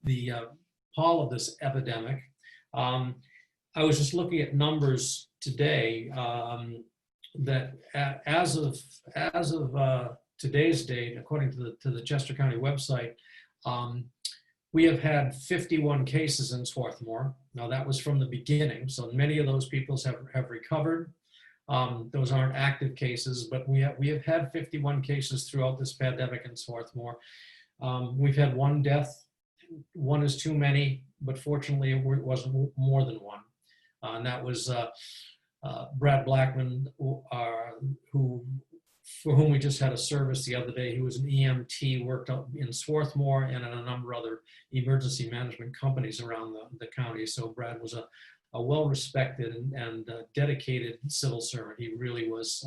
the pall of this epidemic. I was just looking at numbers today that as of today's date, according to the Chester County website, we have had 51 cases in Swarthmore. Now that was from the beginning, so many of those people have recovered. Those aren't active cases, but we have had 51 cases throughout this pandemic in Swarthmore. We've had one death. One is too many, but fortunately it wasn't more than one. And that was Brad Blackman, for whom we just had a service the other day. He was an EMT, worked up in Swarthmore and in a number of other emergency management companies around the county. So Brad was a well-respected and dedicated civil servant. He really was,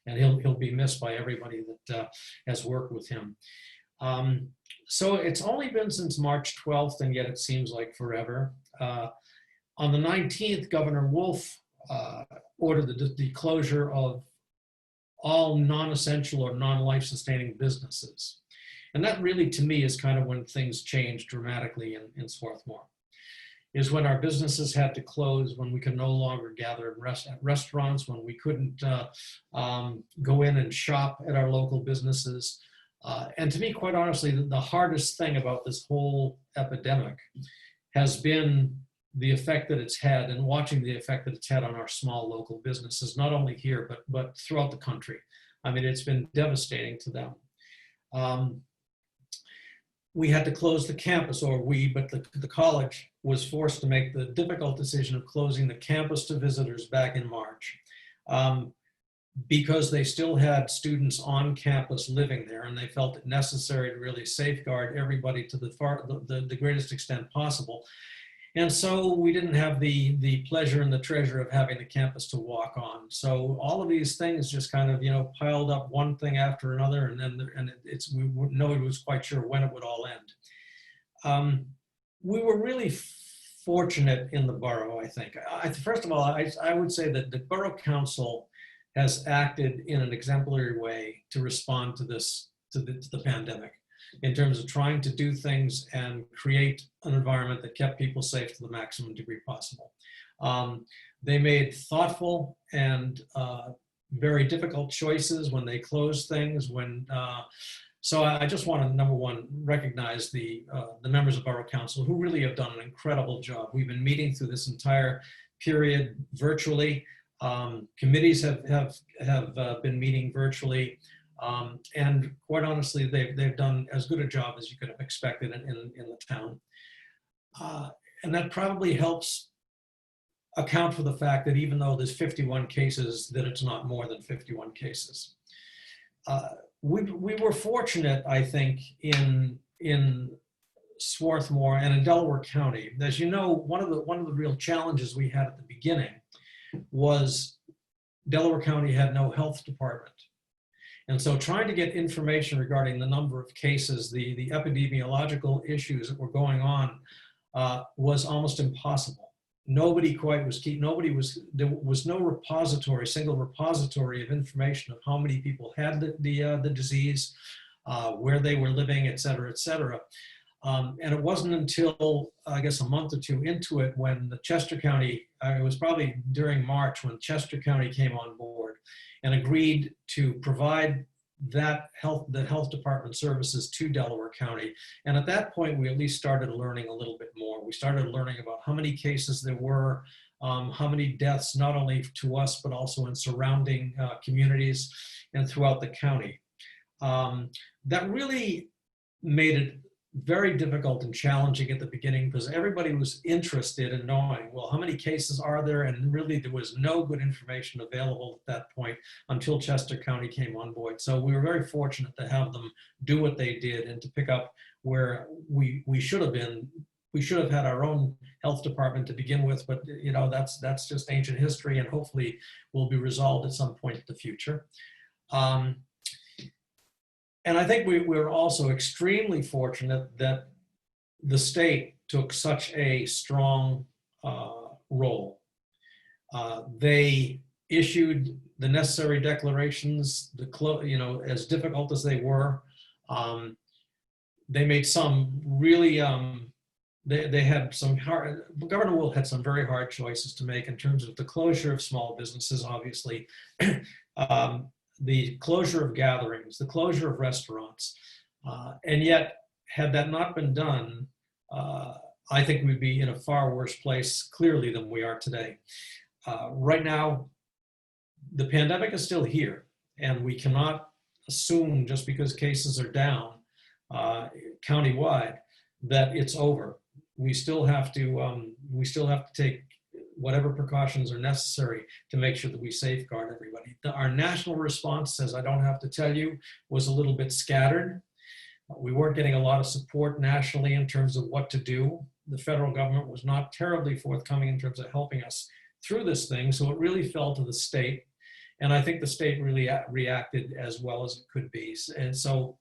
and he'll be missed by everybody that has worked with him. So it's only been since March 12th, and yet it seems like forever. On the 19th, Governor Wolf ordered the closure of all non-essential or non-life-sustaining businesses. And that really, to me, is kind of when things changed dramatically in Swarthmore, is when our businesses had to close, when we could no longer gather at restaurants, when we couldn't go in and shop at our local businesses. And to me, quite honestly, the hardest thing about this whole epidemic has been the effect that it's had, and watching the effect that it's had on our small local businesses, not only here, but throughout the country. I mean, it's been devastating to them. We had to close the campus, but the college was forced to make the difficult decision of closing the campus to visitors back in March. Because they still had students on campus living there, and they felt it necessary to really safeguard everybody to the greatest extent possible. And so we didn't have the pleasure and the treasure of having the campus to walk on. So all of these things just kind of, piled up one thing after another, and nobody was quite sure when it would all end. We were really fortunate in the borough, I think. First of all, I would say that the Borough Council has acted in an exemplary way to respond to the pandemic, in terms of trying to do things and create an environment that kept people safe to the maximum degree possible. They made thoughtful and very difficult choices when they closed things. So I just want to, number one, recognize the members of Borough Council who really have done an incredible job. We've been meeting through this entire period virtually. Committees have been meeting virtually. And quite honestly, they've done as good a job as you could have expected in the town. And that probably helps account for the fact that even though there's 51 cases, that it's not more than 51 cases. We were fortunate, I think, in Swarthmore and in Delaware County. As you know, one of the real challenges we had at the beginning was Delaware County had no health department. And so trying to get information regarding the number of cases, the epidemiological issues that were going on was almost impossible. There was no repository, single repository of information of how many people had the disease, where they were living, et cetera, et cetera. And it wasn't until, I guess, a month or two into it when the Chester County, it was probably during March when Chester County came on board and agreed to provide the health department services to Delaware County. And at that point, we at least started learning a little bit more. We started learning about how many cases there were, how many deaths, not only to us, but also in surrounding communities and throughout the county. That really made it very difficult and challenging at the beginning because everybody was interested in knowing, well, how many cases are there? And really there was no good information available at that point until Chester County came on board. So we were very fortunate to have them do what they did and to pick up where we should have been. We should have had our own health department to begin with, but that's just ancient history and hopefully will be resolved at some point in the future. And I think we're also extremely fortunate that the state took such a strong role. They issued the necessary declarations, as difficult as they were. They made some really they had some hard, Governor Wolf had some very hard choices to make in terms of the closure of small businesses, obviously, the closure of gatherings, the closure of restaurants. And yet, had that not been done, I think we'd be in a far worse place, clearly, than we are today. Right now, the pandemic is still here, and we cannot assume just because cases are down countywide that it's over. We still have to take whatever precautions are necessary to make sure that we safeguard everybody. Our national response, as I don't have to tell you, was a little bit scattered. We weren't getting a lot of support nationally in terms of what to do. The federal government was not terribly forthcoming in terms of helping us through this thing, so it really fell to the state. And I think the state really reacted as well as it could be. And so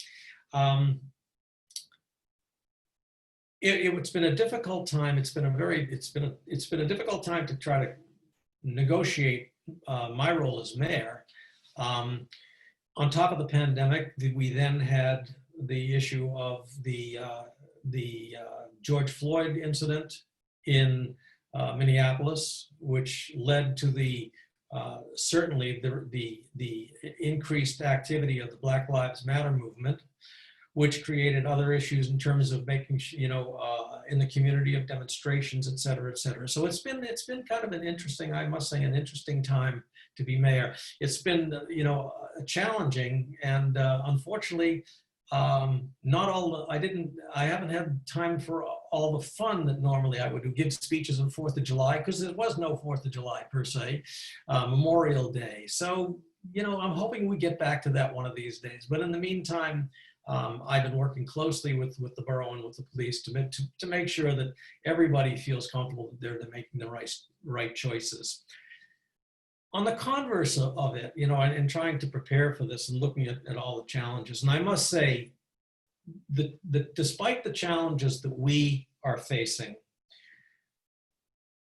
it's been a difficult time. It's been a difficult time to try to negotiate my role as mayor. On top of the pandemic, we then had the issue of the George Floyd incident in Minneapolis, which led to certainly the increased activity of the Black Lives Matter movement, which created other issues in terms of making, in the community of demonstrations, et cetera, et cetera. So it's been kind of an interesting, I must say, an interesting time to be mayor. It's been, challenging, and unfortunately, not all. I haven't had time for all the fun that normally I would do. Give speeches on 4th of July, because there was no 4th of July per se, Memorial Day. So, I'm hoping we get back to that one of these days. But in the meantime, I've been working closely with the borough and with the police to make sure that everybody feels comfortable that they're making the right choices. On the converse of it, and trying to prepare for this and looking at all the challenges, and I must say that despite the challenges that we are facing,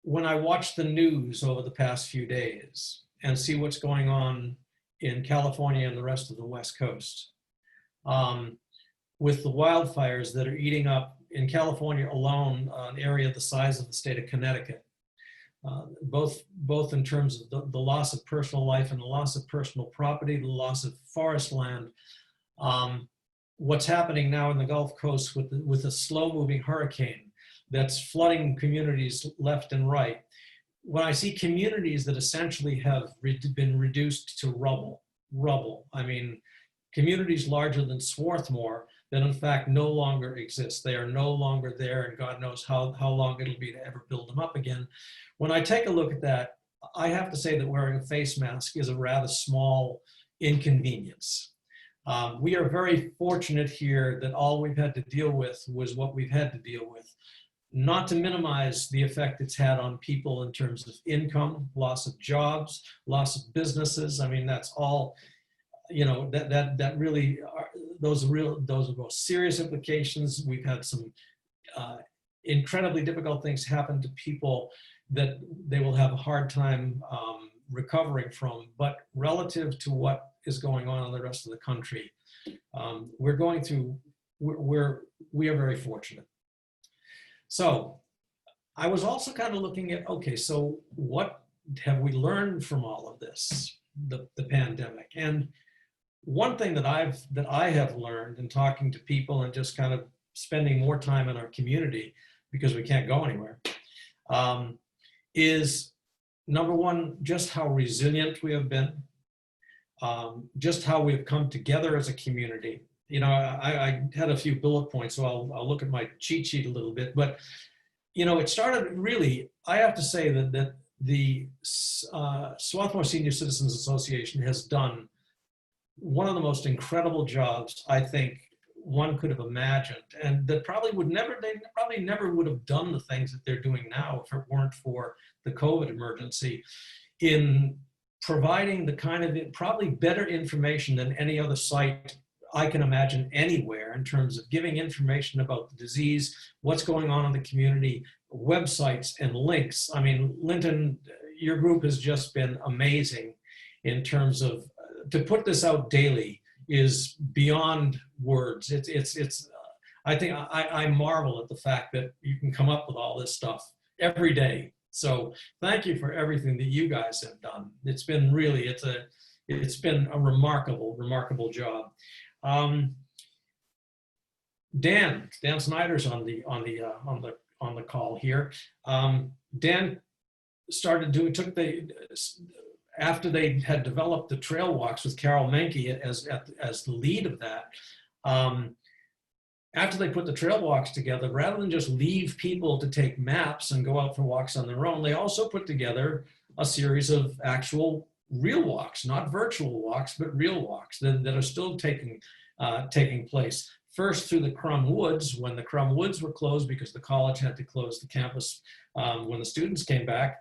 when I watch the news over the past few days and see what's going on in California and the rest of the West Coast, with the wildfires that are eating up, in California alone, an area the size of the state of Connecticut, both in terms of the loss of personal life and the loss of personal property, the loss of forest land. What's happening now in the Gulf Coast with a slow-moving hurricane that's flooding communities left and right. When I see communities that essentially have been reduced to rubble, I mean, communities larger than Swarthmore that in fact no longer exist. They are no longer there, and God knows how long it'll be to ever build them up again. When I take a look at that, I have to say that wearing a face mask is a rather small inconvenience. We are very fortunate here that all we've had to deal with was what we've had to deal with. Not to minimize the effect it's had on people in terms of income, loss of jobs, loss of businesses. I mean, that's all, that really are, those are most serious implications. We've had some incredibly difficult things happen to people that they will have a hard time recovering from. But relative to what is going on in the rest of the country, we are very fortunate. So I was also kind of looking at, okay, so what have we learned from all of this, the pandemic? And one thing that I have learned in talking to people and just kind of spending more time in our community, because we can't go anywhere, is number one, just how resilient we have been, just how we've come together as a community. I had a few bullet points, so I'll look at my cheat sheet a little bit, but it started really, I have to say that the Swarthmore Senior Citizens Association has done one of the most incredible jobs I think one could have imagined, and that they probably never would have done the things that they're doing now if it weren't for the COVID emergency, in providing the kind of probably better information than any other site I can imagine anywhere, in terms of giving information about the disease, what's going on in the community, websites and links. I mean, Linton, your group has just been amazing in terms of, to put this out daily is beyond words. I marvel at the fact that you can come up with all this stuff every day. So thank you for everything that you guys have done. It's been really, it's been a remarkable job. Dan Snyder's on the call here. Dan after they had developed the trail walks with Carol Menke as the lead of that. After they put the trail walks together, rather than just leave people to take maps and go out for walks on their own, they also put together a series of actual real walks, not virtual walks, but real walks that are still taking place. First through the Crum Woods, when the Crum Woods were closed because the college had to close the campus when the students came back.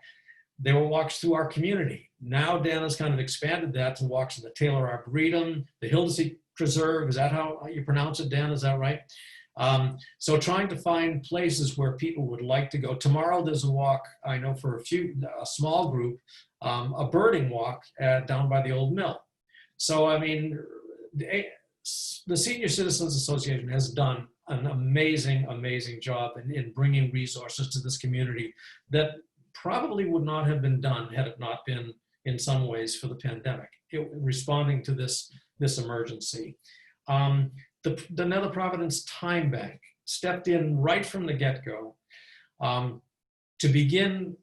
They were walks through our community. Now Dan has kind of expanded that to walks in the Taylor Arboretum, the Hildesy Preserve. Is that how you pronounce it, Dan? Is that right? So trying to find places where people would like to go. Tomorrow there's a walk, I know for a small group, a birding walk down by the old mill. So, I mean, the Senior Citizens Association has done an amazing job in bringing resources to this community that probably would not have been done had it not been, in some ways, for the pandemic, responding to this emergency. The Nether Providence Time Bank stepped in right from the get-go to begin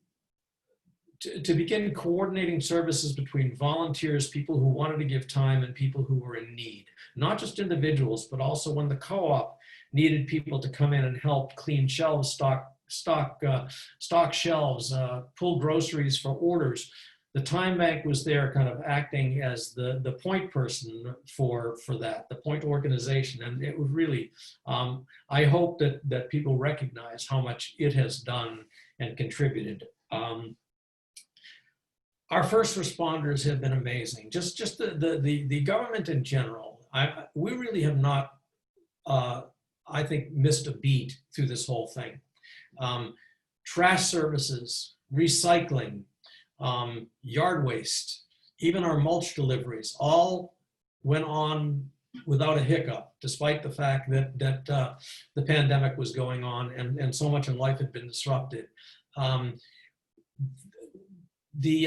coordinating services between volunteers, people who wanted to give time, and people who were in need. Not just individuals, but also when the co-op needed people to come in and help clean shelves, stock shelves, pull groceries for orders. The Time Bank was there kind of acting as the point person for that, the point organization. And it was really, I hope that people recognize how much it has done and contributed. Our first responders have been amazing. Just the government in general. We really have not, I think, missed a beat through this whole thing. Trash services, recycling, yard waste, even our mulch deliveries, all went on without a hiccup, despite the fact that the pandemic was going on and so much in life had been disrupted. The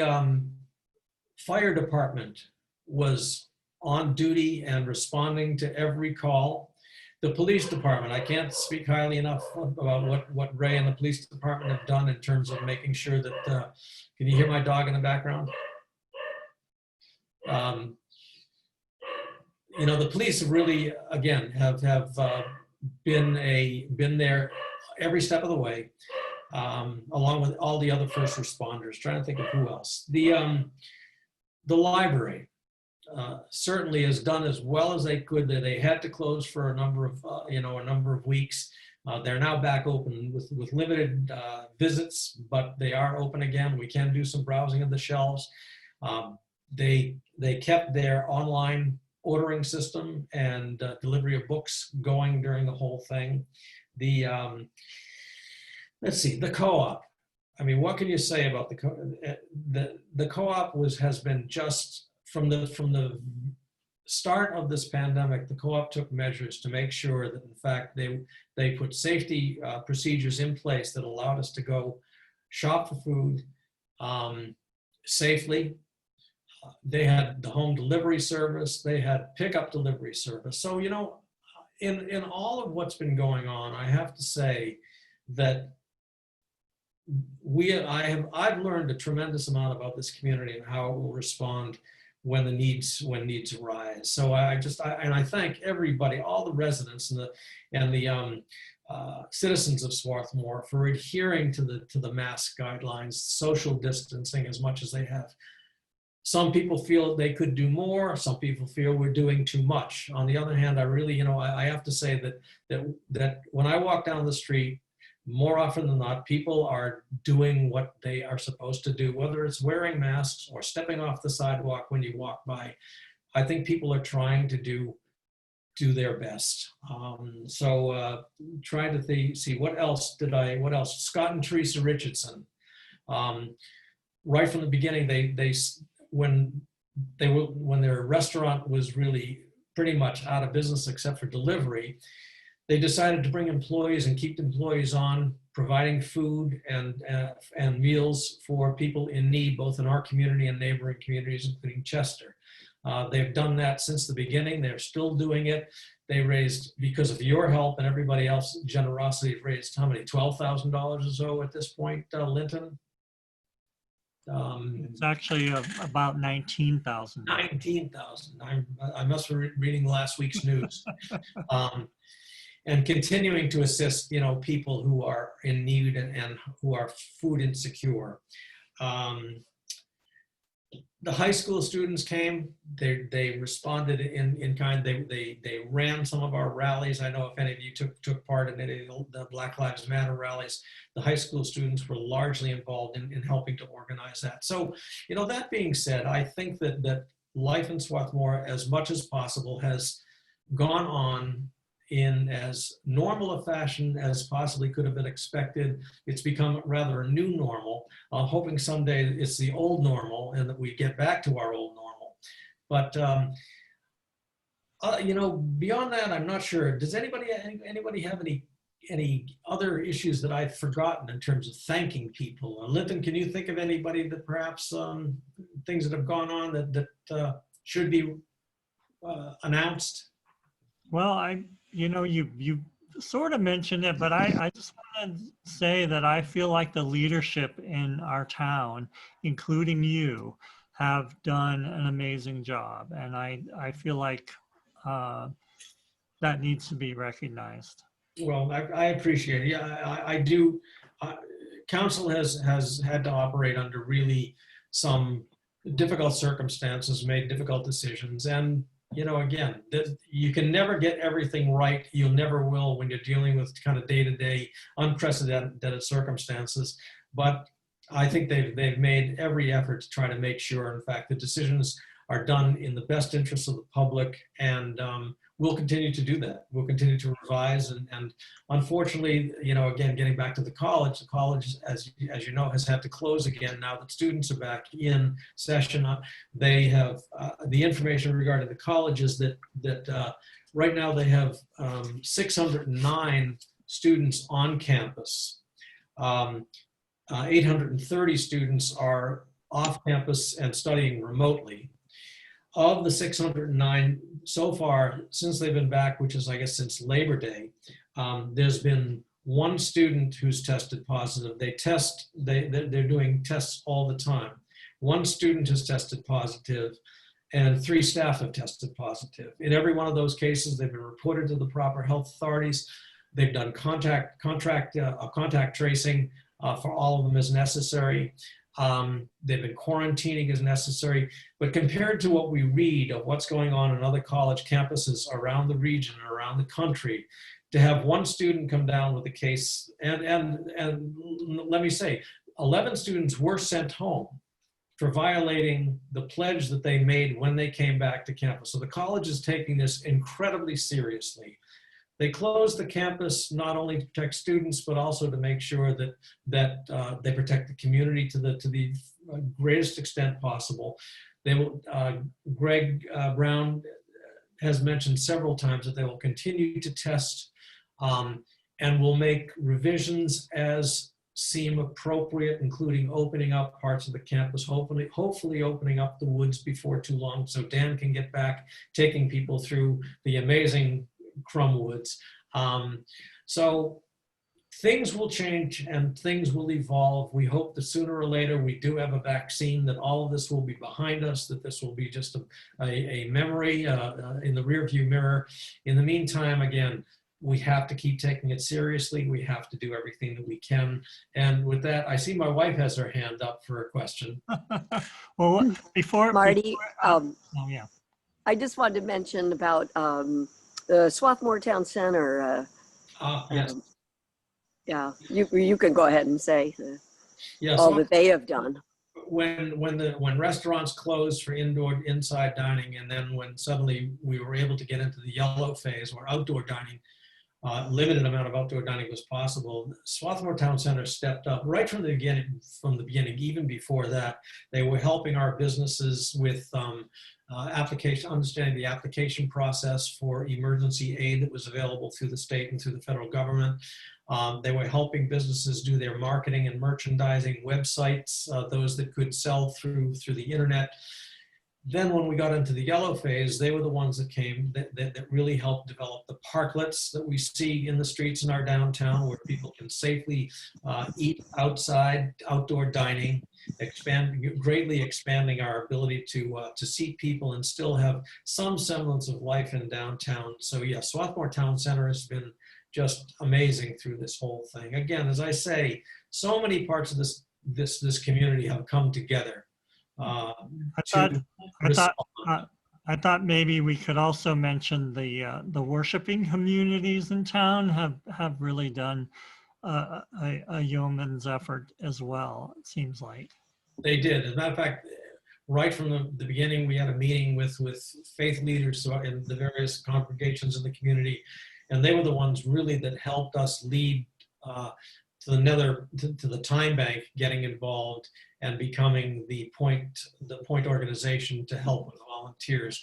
fire department was on duty and responding to every call. The police department, I can't speak highly enough about what Ray and the police department have done in terms of making sure that, can you hear my dog in the background? You know, the police really, again, have been there every step of the way, along with all the other first responders. Trying to think of who else. The library. Certainly has done as well as they could. They had to close for a number of weeks. They're now back open with limited visits, but they are open again. We can do some browsing of the shelves. They kept their online ordering system and delivery of books going during the whole thing. Let's see, the co-op. I mean, what can you say about the co-op has been just from the start of this pandemic. The co-op took measures to make sure that, in fact, they put safety procedures in place that allowed us to go shop for food safely. They had the home delivery service. They had pickup delivery service. So, you know, in all of what's been going on, I have to say that I've learned a tremendous amount about this community and how it will respond when needs arise. So I thank everybody, all the residents and the citizens of Swarthmore for adhering to the mask guidelines, social distancing as much as they have. Some people feel they could do more. Some people feel we're doing too much. On the other hand, I really, you know, I have to say that when I walk down the street, more often than not, people are doing what they are supposed to do, whether it's wearing masks or stepping off the sidewalk when you walk by. I think people are trying to do their best. Trying to see what else. Scott and Teresa Richardson, right from the beginning, when their restaurant was really pretty much out of business except for delivery, They decided to bring employees and keep employees on, providing food and meals for people in need, both in our community and neighboring communities, including Chester. They've done that since the beginning. They're still doing it. They raised, because of your help and everybody else's generosity, raised how many, $12,000 or so at this point, Linton? It's actually about 19,000. 19,000. I must be reading last week's news. And continuing to assist, people who are in need and who are food insecure. The high school students came. They responded in kind. They ran some of our rallies. I know if any of you took part in any of the Black Lives Matter rallies, the high school students were largely involved in helping to organize that. So, that being said, I think that life in Swarthmore, as much as possible, has gone on in as normal a fashion as possibly could have been expected. It's become rather a new normal. I'm hoping someday it's the old normal and that we get back to our old normal. But, beyond that, I'm not sure. Does anybody have any other issues that I've forgotten in terms of thanking people? Linton, can you think of anybody that perhaps things that have gone on that should be announced? Well, you sort of mentioned it, but I just want to say that I feel like the leadership in our town, including you, have done an amazing job. And I feel like that needs to be recognized. Well, I appreciate it. Yeah, I do. Council has had to operate under really some difficult circumstances, made difficult decisions. And again, you can never get everything right. You never will when you're dealing with kind of day-to-day unprecedented circumstances. But I think they've made every effort to try to make sure, in fact, the decisions are done in the best interest of the public. And we'll continue to do that. We'll continue to revise. And unfortunately, again, getting back to the college, as you know, has had to close again now that students are back in session. They have the information regarding the college is that right now they have 609 students on campus. 830 students are off campus and studying remotely. Of the 609 so far, since they've been back, which is, I guess, since Labor Day, there's been one student who's tested positive. They're doing tests all the time. One student has tested positive, and 3 staff have tested positive. In every one of those cases, they've been reported to the proper health authorities. They've done contact tracing for all of them as necessary. They've been quarantining as necessary, but compared to what we read of what's going on in other college campuses around the region, around the country, to have one student come down with a case, and let me say, 11 students were sent home for violating the pledge that they made when they came back to campus. So the college is taking this incredibly seriously. They closed the campus not only to protect students, but also to make sure that they protect the community to the greatest extent possible. They will. Greg Brown has mentioned several times that they will continue to test and will make revisions as seem appropriate, including opening up parts of the campus, hopefully opening up the woods before too long, so Dan can get back taking people through the amazing Crum Woods. So things will change and things will evolve. We hope that sooner or later we do have a vaccine, that all of this will be behind us, that this will be just a memory in the rearview mirror. In the meantime, again, we have to keep taking it seriously. We have to do everything that we can. And with that, I see my wife has her hand up for a question. Well, before Marty, oh yeah, I just wanted to mention about the Swarthmore Town Center. Yes. Yeah, you can go ahead and say Yes. all that they have done. When restaurants closed for inside dining, and then when suddenly we were able to get into the yellow phase or outdoor dining, limited amount of outdoor dining was possible, Swarthmore Town Center stepped up right from the beginning, even before that. They were helping our businesses with understanding the application process for emergency aid that was available through the state and through the federal government. They were helping businesses do their marketing and merchandising websites, those that could sell through the internet. Then when we got into the yellow phase, they were the ones that came that really helped develop the parklets that we see in the streets in our downtown, where people can safely eat outside, outdoor dining, greatly expanding our ability to see people and still have some semblance of life in downtown. So yeah, Swarthmore Town Center has been just amazing through this whole thing. Again, as I say, so many parts of this community have come together. I thought maybe we could also mention the worshiping communities in town have really done a yeoman's effort as well, it seems like. They did. As a matter of fact, right from the beginning, we had a meeting with faith leaders in the various congregations in the community, and they were the ones really that helped us lead to the time bank getting involved and becoming the point organization to help with volunteers.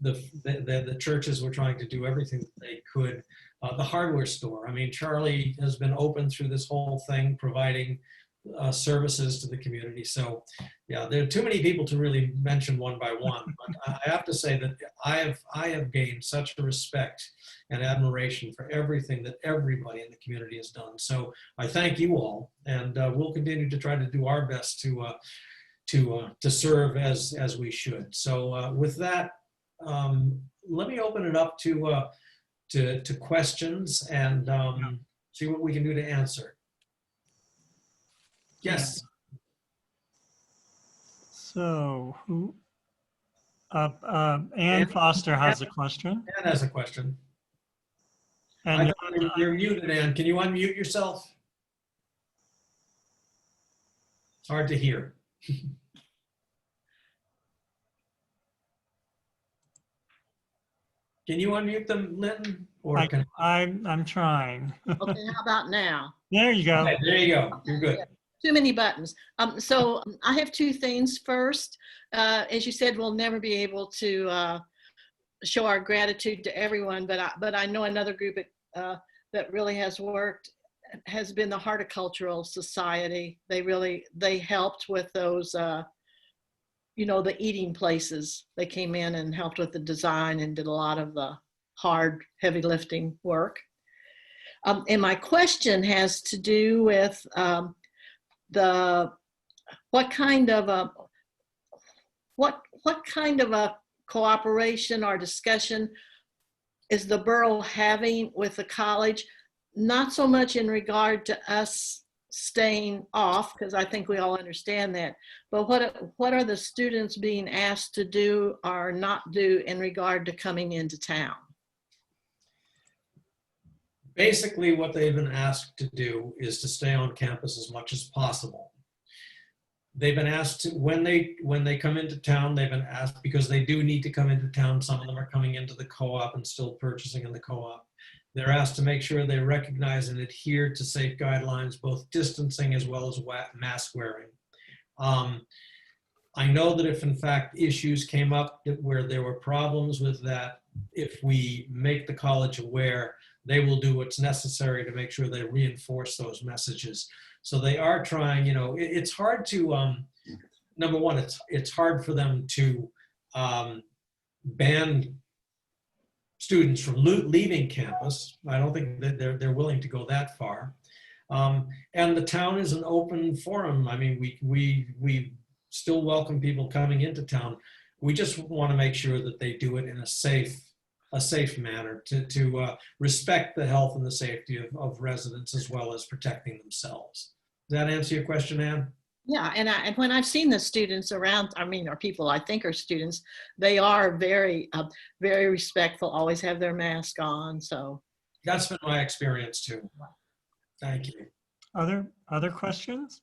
The churches were trying to do everything that they could. The hardware store, I mean, Charlie has been open through this whole thing, providing services to the community. So yeah, there are too many people to really mention one by one, but I have to say that I have gained such a respect and admiration for everything that everybody in the community has done. So I thank you all, and we'll continue to try to do our best to serve as we should. So with that, let me open it up to questions and see what we can do to answer. Yes. So who? Ann Foster has a question. Ann has a question. And you're muted, Ann. Can you unmute yourself? It's hard to hear. Can you unmute them, Linton? Or I'm trying. Okay, how about now? There you go. Okay, there you go. You're good. Too many buttons. So I have two things. First, as you said, we'll never be able to show our gratitude to everyone, but I know another group that really has worked has been the Horticultural Society. They helped with those, the eating places. They came in and helped with the design and did a lot of the hard, heavy lifting work. And my question has to do with what kind of a cooperation or discussion is the borough having with the college? Not so much in regard to us staying off, because I think we all understand that, but what are the students being asked to do or not do in regard to coming into town? Basically, what they've been asked to do is to stay on campus as much as possible. They've been asked to, when they come into town, they've been asked, because they do need to come into town. Some of them are coming into the co-op and still purchasing in the co-op. They're asked to make sure they recognize and adhere to safe guidelines, both distancing as well as mask wearing. I know that if in fact issues came up where there were problems with that, if we make the college aware, they will do what's necessary to make sure they reinforce those messages. So they are trying, it's hard to, number one, it's hard for them to ban students from leaving campus. I don't think that they're willing to go that far. And the town is an open forum. I mean, we still welcome people coming into town. We just want to make sure that they do it in a safe manner to respect the health and the safety of residents as well as protecting themselves. Does that answer your question, Ann? Yeah, and when I've seen the students around, or people I think are students, they are very, very respectful, always have their mask on, so. That's been my experience too. Thank you. Other questions?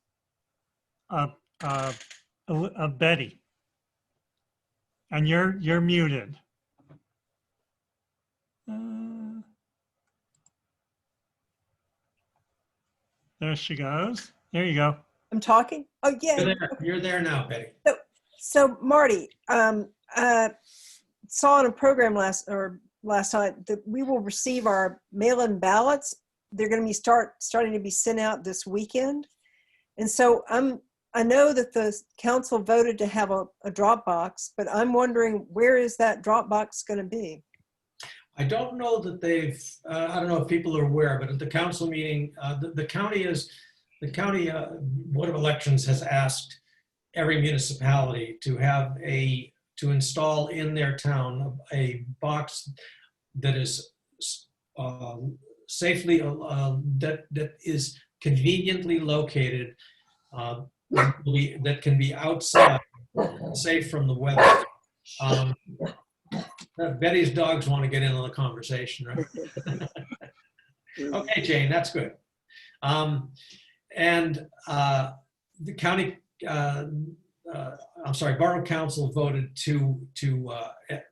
Betty. And you're muted. There she goes. There you go. I'm talking? Oh, yeah. You're there now, Betty. So Marty, saw on a program last night that we will receive our mail-in ballots. They're going to be starting to be sent out this weekend. And so I know that the council voted to have a drop box, but I'm wondering, where is that drop box going to be? I don't know that they've, I don't know if people are aware, but at the council meeting, the county Board of Elections has asked every municipality to install in their town a box that is safely, that is conveniently located, that can be outside, safe from the weather. Betty's dogs want to get in on the conversation, right? Okay, Jane, that's good. And the county, Borough Council voted to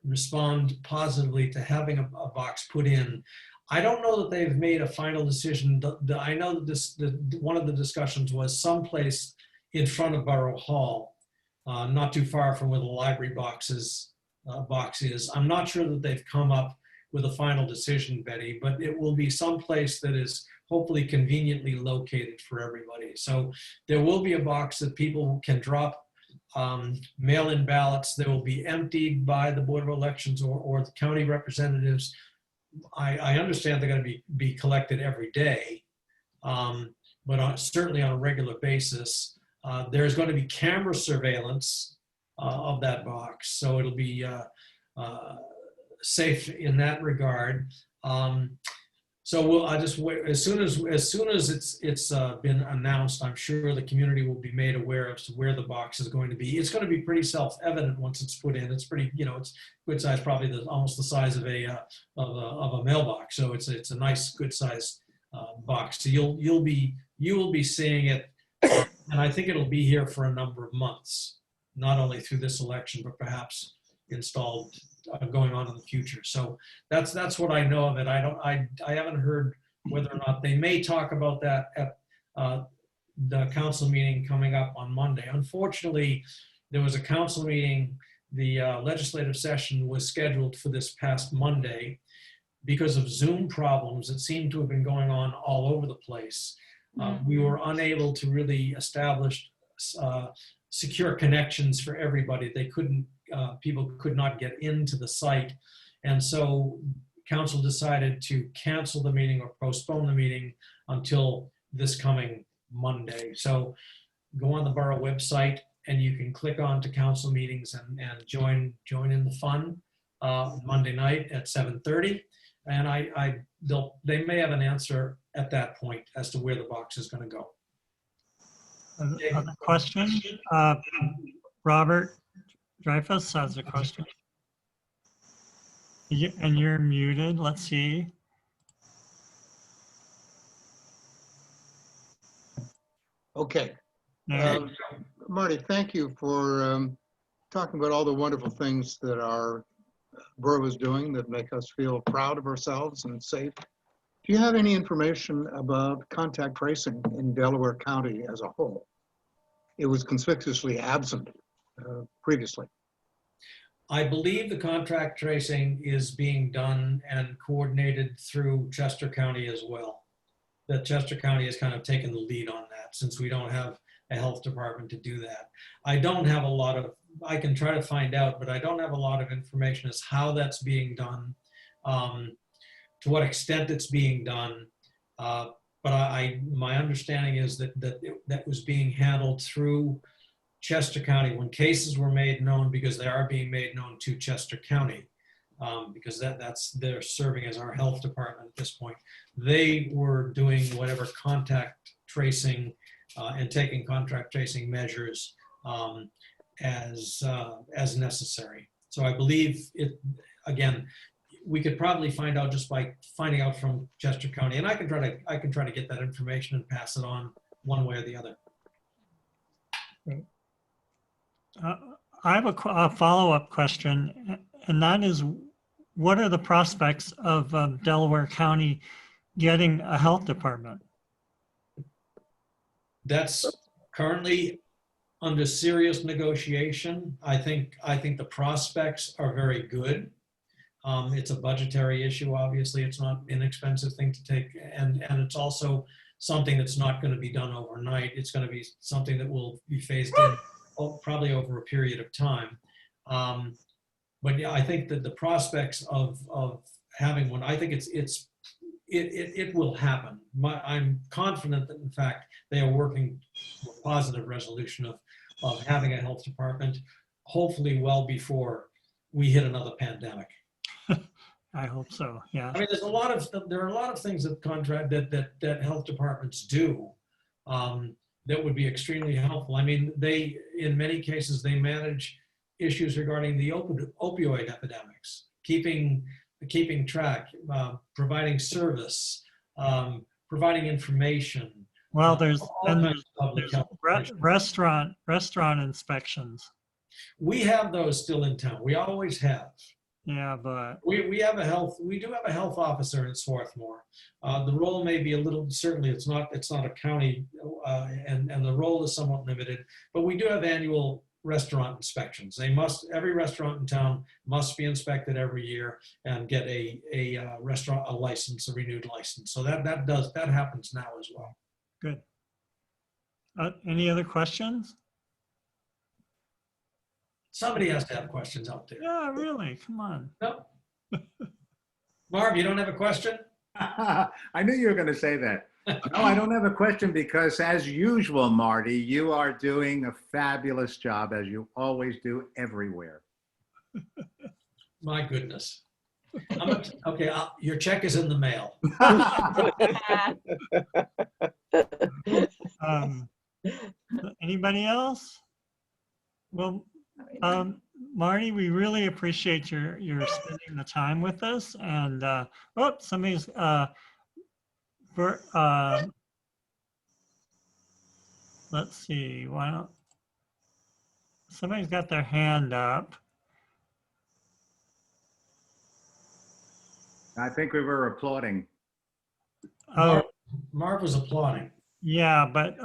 respond positively to having a box put in. I don't know that they've made a final decision. I know that one of the discussions was someplace in front of Borough Hall, not too far from where the library box is. I'm not sure that they've come up with a final decision, Betty, but it will be someplace that is hopefully conveniently located for everybody. So there will be a box that people can drop mail-in ballots. They will be emptied by the Board of Elections or the county representatives. I understand they're going to be collected every day, but certainly on a regular basis. There's going to be camera surveillance of that box, so it'll be safe in that regard. So I just wait, as soon as it's been announced, I'm sure the community will be made aware as to where the box is going to be. It's going to be pretty self-evident once it's put in. It's pretty, it's good size, probably almost the size of a mailbox. So it's a nice, good size box. So you will be seeing it, and I think it'll be here for a number of months, not only through this election, but perhaps installed going on in the future. So that's what I know of it. I haven't heard whether or not they may talk about that at the council meeting coming up on Monday. Unfortunately, there was a council meeting, the legislative session was scheduled for this past Monday. Because of Zoom problems that seem to have been going on all over the place. We were unable to really establish secure connections for everybody. They couldn't, people could not get into the site. And so council decided to cancel the meeting or postpone the meeting until this coming Monday. So go on the Borough website and you can click on to council meetings and join in the fun Monday night at 7:30. And they may have an answer at that point as to where the box is going to go. Other question? Robert Dreyfus has a question. And you're muted. Let's see. Okay. No. Marty, thank you for talking about all the wonderful things that our borough is doing that make us feel proud of ourselves and safe. Do you have any information about contact tracing in Delaware County as a whole? It was conspicuously absent previously. I believe the contact tracing is being done and coordinated through Chester County as well. That Chester County has kind of taken the lead on that since we don't have a health department to do that. I don't have a lot of, I can try to find out, but I don't have a lot of information as how that's being done, to what extent it's being done. But my understanding is that was being handled through Chester County when cases were made known, because they are being made known to Chester County, because they're serving as our health department at this point. They were doing whatever contact tracing and taking contact tracing measures as necessary. So I believe it, again, we could probably find out just by finding out from Chester County, and I can try to get that information and pass it on one way or the other. I have a follow-up question, and that is, what are the prospects of Delaware County getting a health department? That's currently under serious negotiation. I think the prospects are very good. It's a budgetary issue, obviously. It's not an inexpensive thing to take, and it's also something that's not going to be done overnight. It's going to be something that will be phased in probably over a period of time. But yeah, I think that the prospects of having one, I think it will happen. I'm confident that in fact they are working for a positive resolution of having a health department, hopefully well before we hit another pandemic. I hope so. Yeah. I mean, there are a lot of things that health departments do that would be extremely helpful. I mean, in many cases, they manage issues regarding the opioid epidemics, keeping track, providing service, providing information. Well, there's all kinds of public health information. restaurant inspections. We have those still in town. We always have. Yeah, but We do have a health officer in Swarthmore. The role may be a little, certainly it's not a county, and the role is somewhat limited, but we do have annual restaurant inspections. Every restaurant in town must be inspected every year and get a restaurant, a license, a renewed license. So that happens now as well. good. Any other questions? Somebody has to have questions out there. Yeah, really. Come on. No. Marv, you don't have a question? I knew you were going to say that. No, I don't have a question because, as usual, Marty, you are doing a fabulous job, as you always do everywhere. My goodness. Okay, your check is in the mail. Anybody else? Well, Marty, we really appreciate your spending the time with us. And somebody's let's see. Why don't somebody's got their hand up? I think we were applauding. Oh, Marv was applauding. yeah, but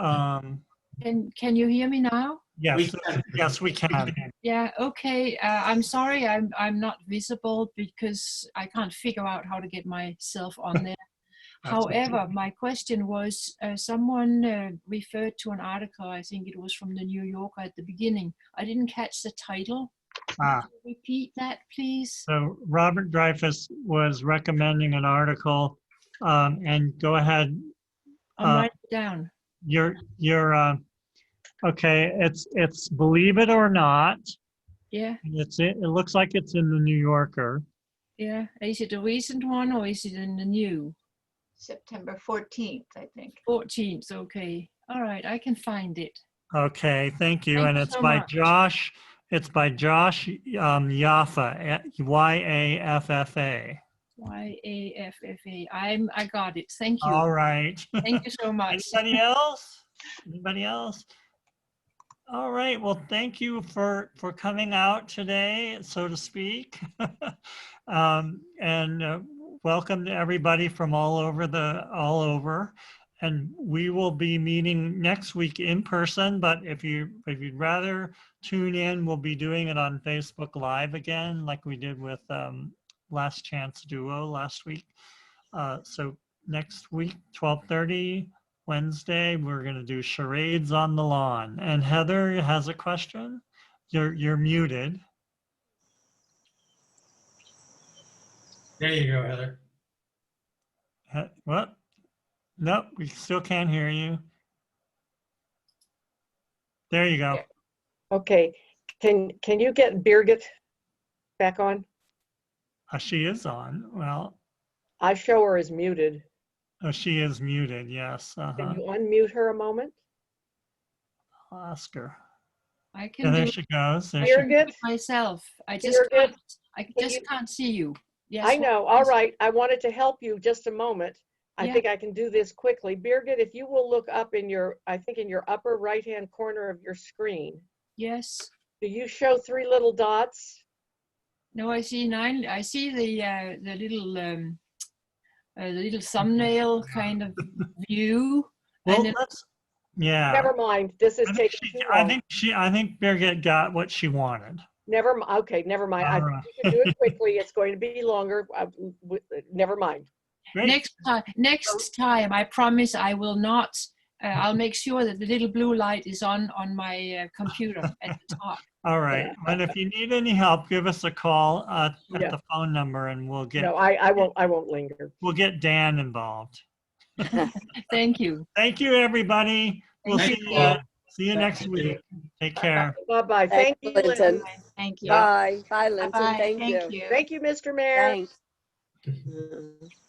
Can you hear me now? yes, yes, we can. Yeah, okay. I'm sorry I'm not visible because I can't figure out how to get myself on there. However, my question was, someone referred to an article, I think it was from the New Yorker at the beginning. I didn't catch the title. Ah. Can you repeat that, please? So Robert Dreyfus was recommending an article, and go ahead. I'll write it down. You're okay. It's Believe It or Not. Yeah, It looks like it's in the New Yorker. yeah. Is it a recent one or is it in the new? September 14th, I think. 14th, okay. All right, I can find it. Okay, thank you. Thank And you it's so by much. Josh. It's by Josh Yaffa, Yaffa. YAFFA. I got it. Thank you. All right. Thank you so much. Anybody else? Anybody else? All right. Well, thank you for coming out today, so to speak. And welcome to everybody from all over. And we will be meeting next week in person, but if you'd rather tune in, we'll be doing it on Facebook Live again, like we did with Last Chance Duo last week. So next week, 12:30, Wednesday, we're gonna do charades on the lawn. And Heather has a question. You're muted. There you go, Heather. What? Nope, we still can't hear you. There you go. Okay, can you get Birgit back on? She is on. Well, I show her as muted. oh, she is muted. Yes. Can you unmute her a moment? I'll ask her. I And can there do she goes. There she Birgit, it myself. I Birgit, just can't see you. Yes. I know, all right, I wanted to help you just a moment. I Yeah. think I can do this quickly. Birgit, if you will look up in your, I think in your upper right-hand corner of your screen, Yes. do you show 3 little dots? No, I see 9. I see the little thumbnail kind of view. Well, And then, Yeah. Never mind. This is taking too long. I think Birgit got what she wanted. Okay, never mind. All I right. we can do it quickly. It's going to be longer. Never mind. Great. Next time, I promise I will not. I'll make sure that the little blue light is on my computer at the top. All right. And if you need any help, give us a call at Yeah. the phone number, and we'll get No, I won't linger. we'll get Dan involved. Thank you. Thank you, everybody. We'll Thank see you. you. See you Thank next you. week. Take care. Bye-bye. Thank you, Linton. Lynn. Thank you. Bye. Bye, Linton. Bye-bye. Thank you. Thank you. Thank you, Mr. Mayor. Thanks.